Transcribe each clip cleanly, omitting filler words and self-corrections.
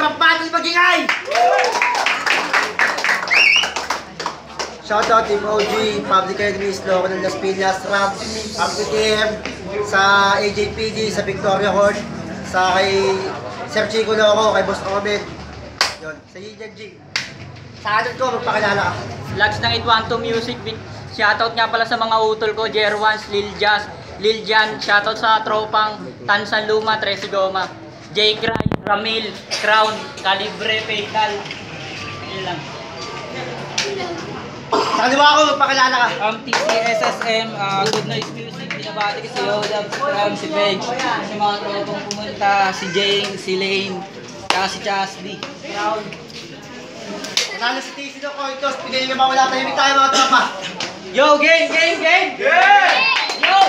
magpapatol magingay! Shoutout Team OG, Public Enemies, Loco ng Las Piñas, Rap, RPTM, sa AJPG, sa Victoria Court, sa kay Sir Chico Loco, kay Boss Omen. Yun, sa Yijan G. Sa atin ko, magpakilala ka. Vlogs ng Itwanto Music. Shoutout nga pala sa mga utol ko, Jerwans, Lil Jan. Shoutout sa tropang Tansan Luma, Tracy Goma, J. Cry, Ramil, Crown, Calibre, Fatal. Yun lang. Sa kanila ako, magpakilala ka. TCSSM, Good Noise Music, binabati ko si Yoda, Crown, si Peg, si mga tropang pumunta, si Jane, si Lane, si Chasdy. Crown. Kasala si TC ng Cointos, pinili nga ba wala tayo mga tropa? Yo, game! Yo!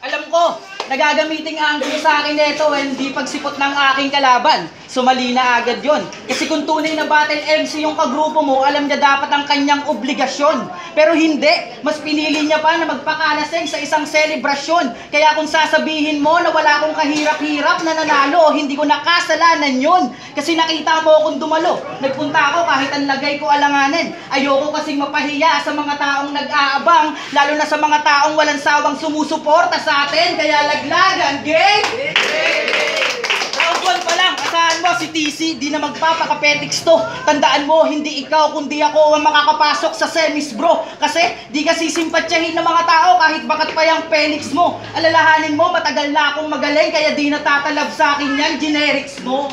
Alam ko, nagagamitin ang angulo sa akin nito hindi pagsipot ng aking kalaban. Sumali na agad yon. Kasi kung tunay na battle MC yung kagrupo mo, alam niya dapat ang kanyang obligasyon. Pero hindi, mas pinili niya pa na magpakalaseng sa isang selebrasyon. Kaya kung sasabihin mo na wala akong kahirap-hirap na nanalo, hindi ko nakasalanan yun. Kasi nakita mo akong dumalo. Nagpunta ako kahit ang lagay ko alanganin. Ayoko kasing mapahiya sa mga taong nag-aabang, lalo na sa mga taong walang sawang sumusuporta sa atin. Kaya laglagan, game! Round 1 pa lang, asahan mo si TC, di na magpapakapetics to. Tandaan mo, hindi ikaw kundi ako ang makakapasok sa semis bro. Kasi di ka sisimpatsyahin ng mga tao kahit bakat pa yung Phoenix mo. Alalahanin mo, matagal na akong magaling kaya di natatalab sa akin yan, generics mo.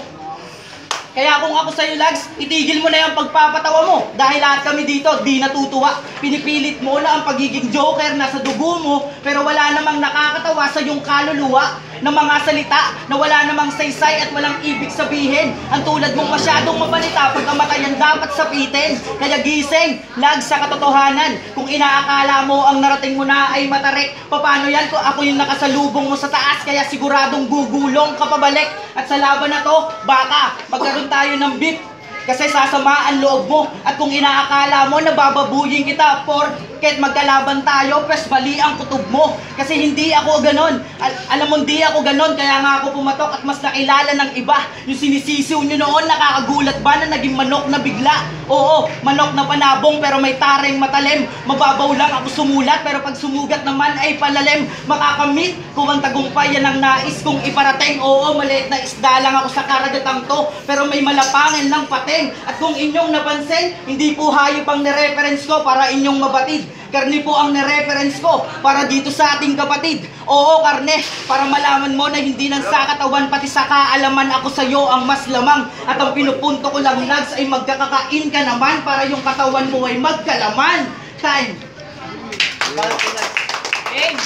Kaya kung ako sa'yo, Lags, itigil mo na yung pagpapatawa mo. Dahil lahat kami dito, di natutuwa. Pinipilit mo na ang pagiging joker nasa dugo mo, pero wala namang nakakatawa sa iyong kaluluwa ng mga salita na wala namang saysay at walang ibig sabihin. Ang tulad mong masyadong mabalita, pagkamatayan dapat sapitin. Kaya gising, Lags, sa katotohanan. Kung inaakala mo ang narating mo na ay matarik, paano yan kung ako yung nakasalubong mo sa taas, kaya siguradong gugulong ka pabalik. At sa laban na to, baka magkaroon tayo ng beef kasi sasama ang loob mo. At kung inaakala mo na bababuyin kita porket magkalaban tayo, pes bali ang kutob mo. Kasi hindi ako ganon. Alam mo, hindi ako ganon, kaya nga ako pumatok at mas nakilala ng iba. Yung sinisisiw nyo noon, nakakagulat ba na naging manok na bigla? Oo, manok na panabong pero may taring matalim. Mababaw lang ako sumulat pero pag sumugat naman ay palalim. Makakamit kung ang tagumpay yan ang nais kong iparating. Oo, maliit na isda lang ako sa karagatang to, pero may malapangan ng pating. At kung inyong napansin, hindi po hayop ang nireference ko para inyong mabatid. Karne po ang nireference ko para dito sa ating kapatid. Oo, karne, para malaman mo na hindi lang sa katawan pati sa kaalaman ako sa'yo ang mas lamang. At ang pinupunto ko lang, Lags, ay magkakakain ka naman para yung katawan mo ay magkalaman. Time. Game!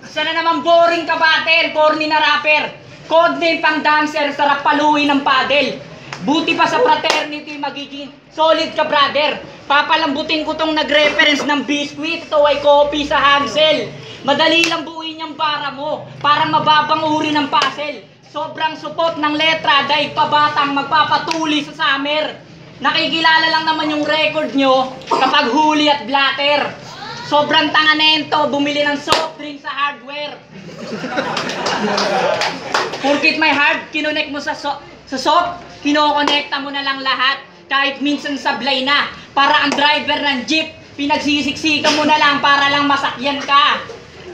Sana naman boring ka battle, corny na rapper. Codename pang dancer, sarap paluin ng paddle. Buti pa sa fraternity, magiging solid ka brother. Papalambutin ko tong nag-reference ng biscuit. Ito ay copy sa Hansel. Madali lang buuin yung bara mo, parang mababang uri ng puzzle. Sobrang supot ng letra, daig pabatang magpapatuli sa summer. Nakikilala lang naman yung record nyo kapag huli at blatter. Sobrang tanga nento, bumili ng soft drink sa hardware. Porkit may hard, kinonect mo sa soft, kinokonekta mo na lang lahat. Kahit minsan sablay na, para ang driver ng jeep, pinagsisiksikan mo na lang para lang masakyan ka.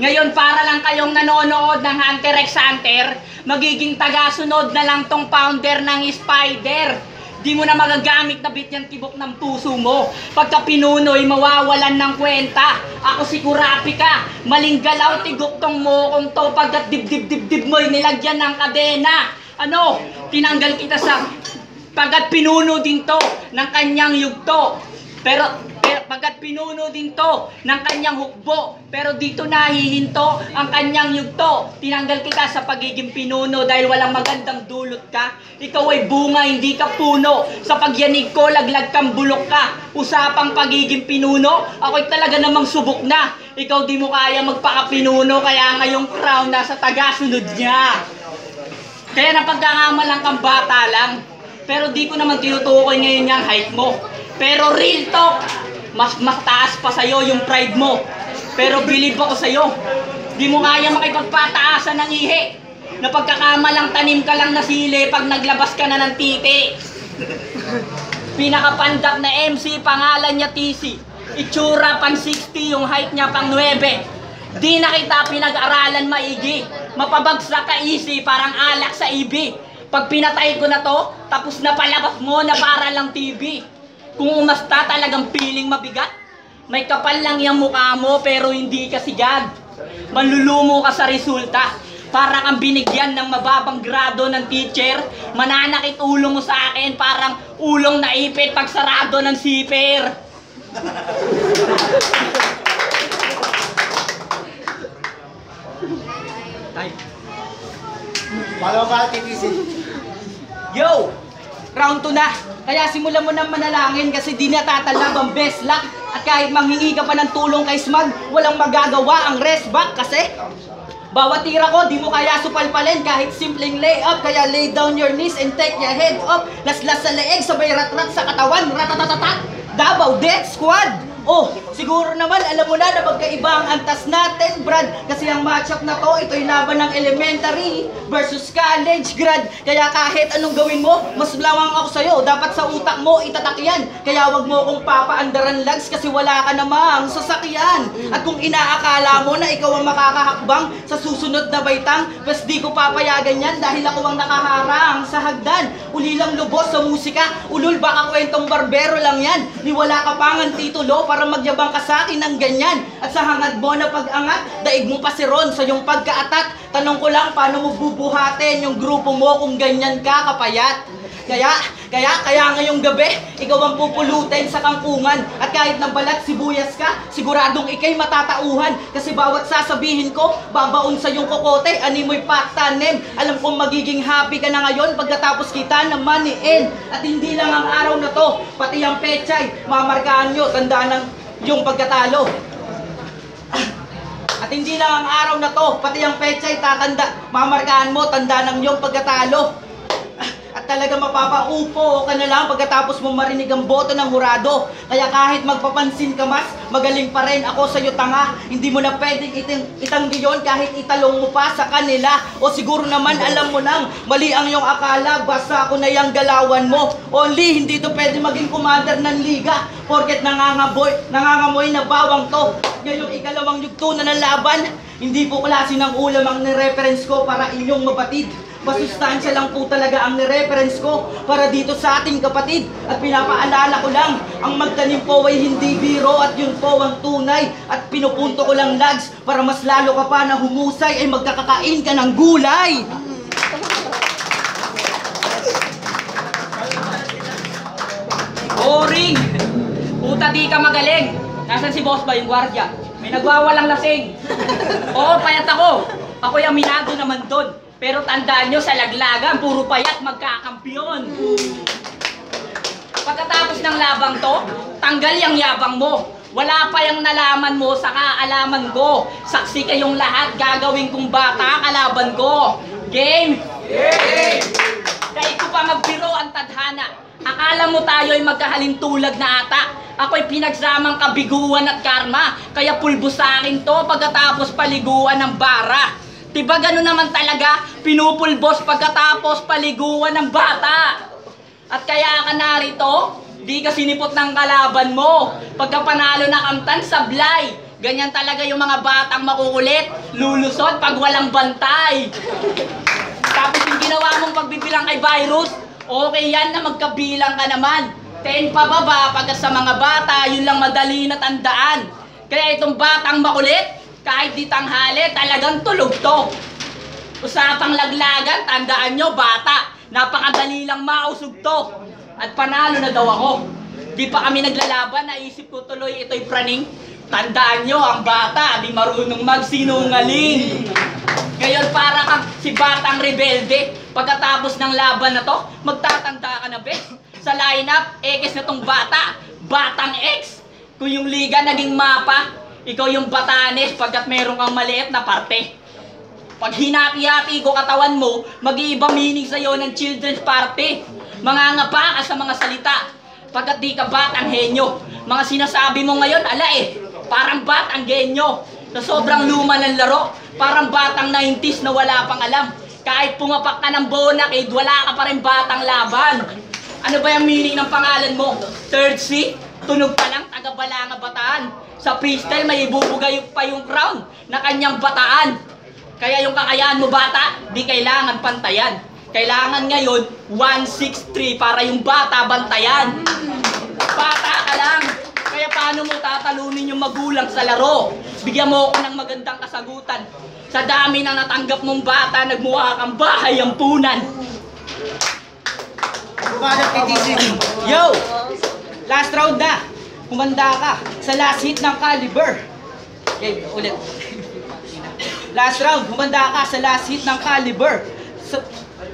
Ngayon para lang kayong nanonood ng Hunter x Hunter, magiging tagasunod na lang tong founder ng Spider. Di mo na magagamit na bit yung tibok ng puso mo. Pagka pinunoy, mawawalan ng kwenta. Ako si Kurapika, maling galaw, tigok tong mo kung to. Pagkat dib mo'y nilagyan ng kadena. Ano? Tinanggal kita sa... Pagkat pinuno din to ng kanyang yugto. Pero pagkat pinuno din to ng kanyang hukbo, pero dito nahihinto ang kanyang yugto. Tinanggal kita sa pagiging pinuno dahil walang magandang dulot ka. Ikaw ay bunga, hindi ka puno. Sa pagyanig ko, laglag kang bulok ka. Usapang pagiging pinuno, ako'y talaga namang subok na. Ikaw di mo kaya magpakapinuno, kaya ngayong crown nasa tagasunod niya. Kaya napagkakamalang kang bata lang. Pero di ko naman tinutukoy ngayon yung height mo. Pero real talk, mas mataas pa sa'yo yung pride mo. Pero believe ako sa'yo, di mo kaya makipagpataasan ng ihi. na pagkakamalang tanim ka lang na sili pag naglabas ka na ng titi. Pinakapandak na MC, pangalan niya TC. Itsura pang 60, yung height niya pang 9. Di na kita pinag-aralan maigi. Mapabagsak ka easy, parang alak sa EB. Pag pinatay ko na to, tapos na palabas mo na para lang TV. Kung umasta talagang piling mabigat. May kapal lang yung mukha mo pero hindi ka sigad. Manlulumo ka sa resulta. Para kang binigyan ng mababang grado ng teacher. Mananakit ulo mo sa akin parang ulong naipit pag sarado ng zipper. Follow ka, TTC. Yo! Round 2 na. Kaya simulan mo ng manalangin kasi di natatalab ang best luck. At kahit manghingi ka pa ng tulong kay Smug, walang magagawa ang rest back kasi bawat tira ko, di mo kaya supalpalin kahit simpleng layup. Kaya lay down your knees and take your head up. Laslas sa leeg, sabay ratrat sa katawan. Ratatatatat, Davao Death Squad. Oh, siguro naman alam mo na magkaiba ang antas natin, Brad. Kasi ang matchup na to, ito'y laban ng elementary versus college grad. Kaya kahit anong gawin mo, mas lawang ako sa'yo. Dapat sa utak mo itatak yan. Kaya wag mo kong papaandaran lags kasi wala ka namang sasakyan. At kung inaakala mo na ikaw ang makakahakbang sa susunod na baitang, pues di ko papayagan yan dahil ako ang nakaharang sa hagdan. Ulilang lubos sa musika, ulul baka kwentong barbero lang yan. Niwala ka pa ng titulo para magyabang ka sa akin ng ganyan. At sa hangad mo na pag-angat, daig mo pa si Ron sa yung pagkaatat. Tanong ko lang, paano mo bubuhatin yung grupo mo kung ganyan ka kapayat? Kaya ngayong gabi, ikaw ang pupulutin sa kangkungan. At kahit nabalat sibuyas ka, siguradong ikay matatauhan. Kasi bawat sasabihin ko, babaon sa yung kokote, animoy paktanim. Alam kong magiging happy ka na ngayon pagkatapos kita naman ni-end. At hindi lang ang araw na to, pati ang pechay, mamarkaan nyo, tandaan ng yung pagkatalo. At hindi lang ang araw na to, pati ang pechay, mamarkaan mo, tanda ng yung pagkatalo. At talaga mapapaupo ka na lang pagkatapos mo marinig ang boto ng hurado. Kaya kahit magpapansin ka mas, magaling pa rin ako sa'yo tanga. Hindi mo na pwedeng itanggi yun kahit italong mo pa sa kanila. O siguro naman alam mo nang mali ang iyong akala, basta ako na yung galawan mo. Only hindi to pwede maging commander ng liga porket nangangamoy na bawang to. Ngayong ikalawang yugto na ng laban, hindi po klase ng ulam ang nireference ko para inyong mabatid. Masustansya lang po talaga ang nireference ko para dito sa ating kapatid. At pinapaalala ko lang, ang magtanim po ay hindi biro at yun po ang tunay. At pinupunto ko lang lads para mas lalo ka pa na humusay ay magkakakain ka ng gulay. Boring! Puta di ka magaling! Nasaan si boss ba yung gwardiya? May nagwawalang lasing. Oo, payat ako. Ako'y aminado naman doon. Pero tandaan nyo, sa laglagan, puro payat magkakampiyon. Pagkatapos ng labang to, tanggal yung yabang mo. Wala pa yung nalaman mo sa kaalaman ko. Saksi kayong lahat, gagawin kong bata, kalaban ko. Game! Game! Dahil ko pa magbiro ang tadhana. Akala mo tayo'y magkahalintulad na ata. Ako'y pinagsamang kabiguan at karma. Kaya pulbo sa akin to pagkatapos paliguan ng bara. Diba gano'n naman talaga, pinupulbos pagkatapos paliguan ng bata. At kaya ka narito, di ka sinipot ng kalaban mo. Pagka panalo na kamtan, sablay. Ganyan talaga yung mga batang makukulit, lulusot pag walang bantay. Tapos yung ginawa mong pagbibilang kay virus, okay yan na magkabilang ka naman. 10 pababa pagka sa mga bata, yun lang madali na tandaan. Kaya itong batang makulit, kahit di tanghali, talagang tulog to. Usapang laglagan, tandaan nyo, bata. Napakadali lang mausog to. At panalo na daw ako. Di pa kami naglalaban, naisip ko tuloy ito'y praning. Tandaan nyo, ang bata, di marunong magsinungaling. Ngayon para kang si batang rebelde. Pagkatapos ng laban na to, magtatanda ka na bes. Sa lineup, X na tong bata. Batang X. Kung yung liga naging mapa, ikaw yung Batanes pagkat meron kang maliit na parte. Pag hinati-hati ko katawan mo, mag-iiba meaning sa'yo ng children's party. Mangangapa ka sa mga salita, pagkat di ka batang henyo. Mga sinasabi mo ngayon, ala parang batang genyo. Na sobrang luma ng laro, parang batang 90s na wala pang alam. Kahit pumapak ka ng bonakid, wala ka pa rin batang laban. Ano ba yung meaning ng pangalan mo? Third C? Tunog pa lang, taga-Balanga Bataan. Sa freestyle, may ibubugay pa yung crown na kanyang bataan. Kaya yung kakayahan mo bata, di kailangan pantayan. Kailangan ngayon, 163 para yung bata bantayan. Bata ka lang. Kaya paano mo tatalunin yung magulang sa laro? Bigyan mo ako ng magandang kasagutan. Sa dami na natanggap mong bata, nagmukha kang bahay ang punan. Bumanat kay TC. Yo! Last round na. Kumanda ka sa last hit ng caliber. Okay, ulit. Last round, humanda ka sa last hit ng caliber. So,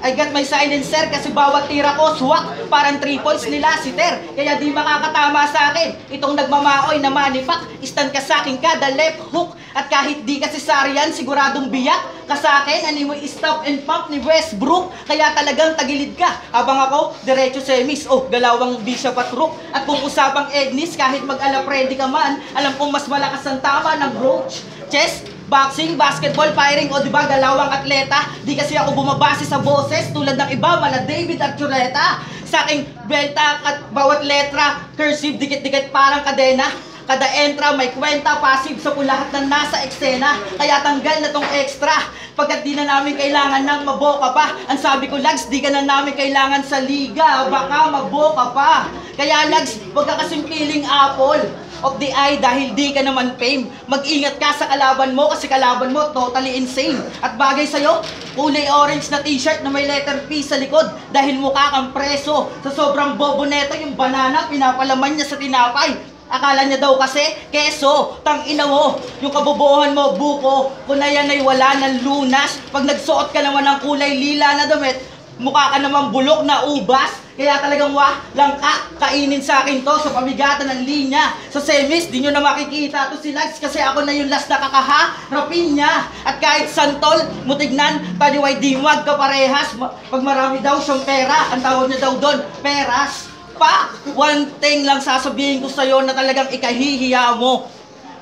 I got my silencer kasi bawat tira ko swak. Parang 3 points nila si Ter. Kaya di makakatama sa akin itong nagmamaoy na manipak. Stand ka sa akin kada left hook. At kahit di kasi sarian, siguradong biyak ka sa akin. Ano mo stop and pump ni Westbrook. Kaya talagang tagilid ka. Habang ako, diretso semis. Oh, galawang bishop at rook. At kung usapang Egnis, kahit mag-alapredi ka man, alam kong mas malakas ang tama ng brooch. Chess, boxing, basketball, firing, o diba galawang atleta. Di kasi ako bumabase sa boses tulad ng iba, mala David at Chuleta. Sa aking belta at bawat letra, cursive, dikit-dikit parang kadena. Kada entra may kwenta, passive sa lahat ng nasa eksena. Kaya tanggal na tong extra pagkat di na namin kailangan ng maboka pa. Ang sabi ko, Lags, di ka na namin kailangan sa liga, baka maboka pa. Kaya Lags, huwag ka kasing piling apple of the eye dahil di ka naman fame. Mag-ingat ka sa kalaban mo kasi kalaban mo totally insane. At bagay sa'yo, kulay orange na t-shirt na may letter P sa likod dahil mukha kang preso. Sa sobrang bobo neto yung banana, pinapalaman niya sa tinapay. Akala niya daw kasi, keso, tang ina mo, yung kabobohan mo, buko, kung na yan ay wala ng lunas. Pag nagsuot ka naman ng kulay lila na damit, mukha ka naman bulok na ubas. Kaya talagang lang kainin sa akin to sa pamigatan ng linya. Sa semis, di nyo na makikita to si Lags kasi ako na yung last na kakaharapin niya. At kahit santol, mutignan, taliway di magkaparehas. Pag marami daw siyang pera, ang tawag niya daw doon, peras. Pa, one thing lang sasabihin ko sa'yo na talagang ikahihiya mo.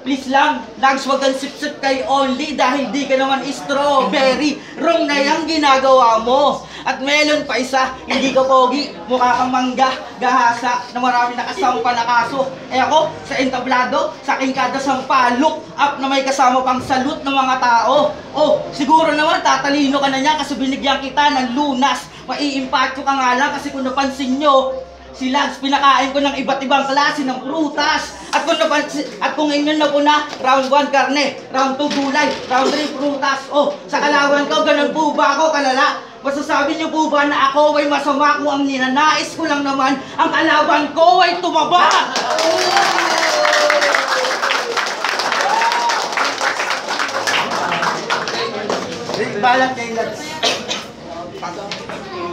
Please lang, Lags, wag kang sip-sip kay Only dahil di ka naman strawberry. Wrong na yung ginagawa mo. At melon pa isa, hindi ka pogi, mukha kang mangga, gahasa, na marami nakasampa na kaso. Eh ako, sa entablado, sa aking kada sampalok, up na may kasama pang salute ng mga tao. Oh, siguro naman tatalino ka na niya kasi binigyan kita ng lunas. Maiimpatyo ka nga lang kasi kung napansin nyo, si Lags, pinakain ko ng iba't ibang klase ng prutas. At kung inyo na po na, round 1 karne, round 2 gulay, round 3 prutas. Oh, sa kalaban ko, ganun po ba ako kalala? Masasabi niyo po ba na ako ay masama kung ang ninanais ko lang naman, ang kalaban ko ay tumaba? Balat kay Lags.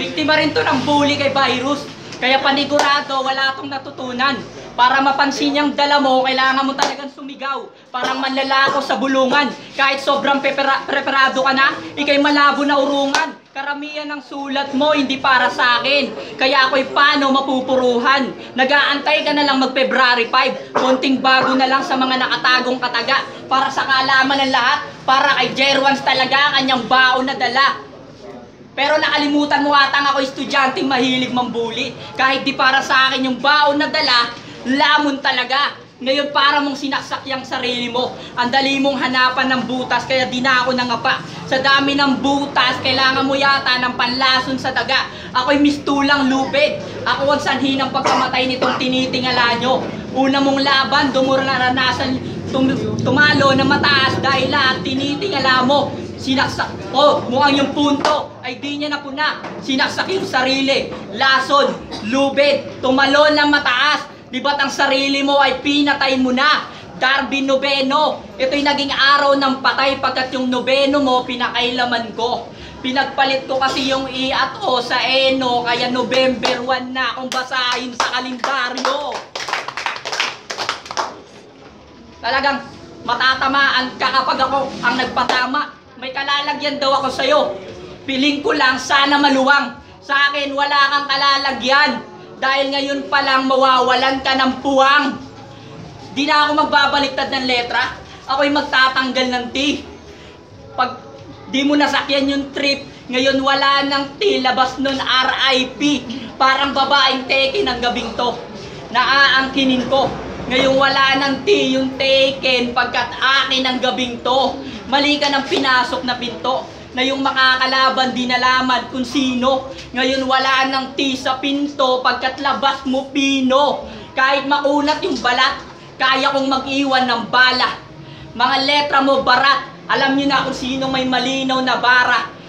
Biktima rin to ng bully kay Virus. Kaya panigurado, wala tong natutunan. Para mapansin niyang dala mo, kailangan mo talagang sumigaw. Parang manlalako sa bulungan. Kahit sobrang preparado ka na, ikay malabo na urungan. Karamihan ng sulat mo, hindi para sa akin. Kaya ako'y paano mapupuruhan. Nag-aantay ka na lang mag-February 5. Konting bago na lang sa mga nakatagong kataga. Para sa kaalaman ng lahat, para kay Jerwans talaga, kanyang baon na dala. Pero nakalimutan mo atang ako estudyanteng mahilig mambuli. Kahit di para sa akin yung baon na dala, lamon talaga. Ngayon para mong sinaksak yung sarili mo. Ang dali mong hanapan ng butas, kaya di na ako nangapa. Sa dami ng butas, kailangan mo yata ng panlason sa daga. Ako'y mistulang lubid. Ako ang sanhi ng pagkamatay nitong tinitingala nyo. Una mong laban, dumuranasan tumalo na mataas dahil lahat tinitingala mo. Sinaksak ko, mukhang yung punto ay di niya napuna. Sinaksak yung sarili, lason, lubid, tumalon ng mataas. Di ba't ang sarili mo ay pinatay mo na? Darby Noveno, ito'y naging araw ng patay pagkat yung Noveno mo pinakailaman ko. Pinagpalit ko kasi yung I at O sa Eno, kaya November 1 na akong basahin sa kalendaryo. Talagang matatamaan ka kapag ako ang nagpatama. May kalalagyan daw ako sa'yo. Piling ko lang sana maluwang. Sa akin wala kang kalalagyan. Dahil ngayon pa lang mawawalan ka ng puwang. Di na ako magbabaliktad ng letra. Ako'y magtatanggal ng T. Pag di mo nasakyan yung trip, Ngayon wala nang T, labas nun RIP. Parang babaeng teke ng gabing to. Naaangkinin ko. Ngayon wala nang T yung taken pagkat akin ang gabing to. Mali ka ng pinasok na pinto na yung makakalaban di nalaman kung sino. Ngayon wala nang T sa pinto pagkat labas mo pino. Kahit makunat yung balat, kaya kong mag-iwan ng bala. Mga letra mo barat, alam niyo na kung sino may malinaw na bara.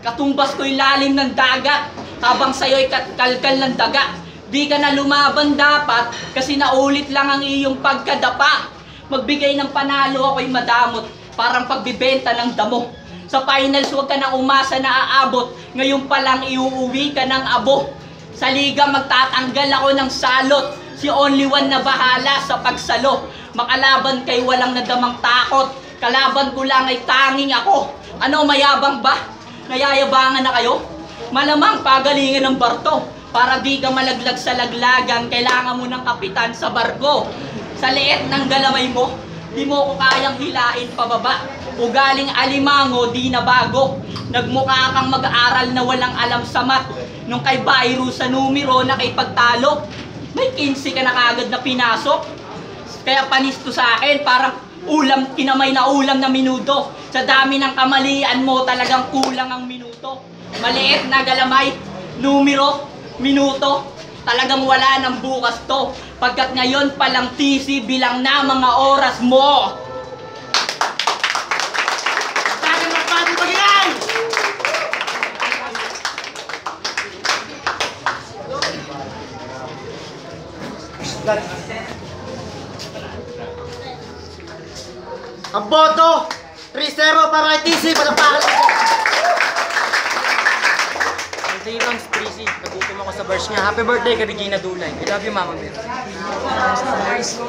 Katumbas ko'y lalim ng dagat, habang sa'yo'y kalkal ng daga. Di ka na lumaban dapat, kasi naulit lang ang iyong pagkadapa. Magbigay ng panalo ako'y madamot, parang pagbibenta ng damo. Sa finals huwag ka na umasa na aabot, ngayon pa lang iuuwi ka ng abo. Sa liga magtatanggal ako ng salot, si only one na bahala sa pagsalo. Makalaban kay walang nadamang takot, kalaban ko lang ay tanging ako. Ano, mayabang ba? Nayayabangan na kayo? Malamang pagalingan ng barto. Para di ka malaglag sa laglagan, kailangan mo ng kapitan sa barko. Sa liit ng galamay mo, di mo ko kayang hilain pababa. Ugaling alimango, di na bago. Nagmukha kang mag-aaral na walang alam sa mat. Nung kay Bayro sa numero na kay pagtalo, may 15 ka na kagad na pinasok. Kaya panisto sa akin, parang ulam, kinamay na ulam na minuto. Sa dami ng kamalian mo, talagang kulang ang minuto. Maliit na galamay, numero, minuto, talagang wala ng bukas to. Pagkat ngayon palang TC, bilang na mga oras mo. Tayo ng pati pag-inay! Ang boto, 3-0 para kay TC, palapakan natin. Three rounds, 3C. Nagutom ako sa verse niya. Happy birthday kay Regina Dulay. I love you, Mama Bear.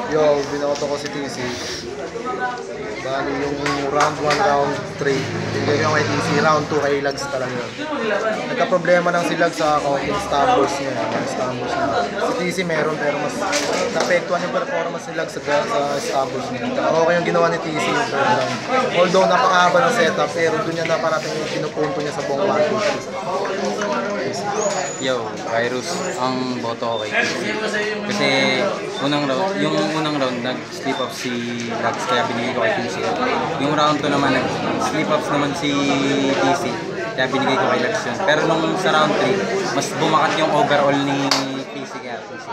Yo, binoto ko si TC. Bali yung round 1, round 3. Bigay ko kay TC, round 2 kay Lags talaga. Nagka-problema lang si Lags sa counting stumbles niya. Si TC meron pero mas napektuhan yung performance ni Lags sa stumbles niya. Okay yung ginawa ni TC yung third round. Although napakahaba ng setup pero doon niya naparating yung pinupunto niya sa buong 1-2. Yo, Virus, ang boto ko kay TC. Kasi yung unang round nag-slip up si Lags kaya binigay ko kay TC. Yung round 2 naman nag-slip ups naman si TC kaya binigay ko kay Lags yun. Pero nung sa round 3, mas bumakat yung overall ni TC kaya TC.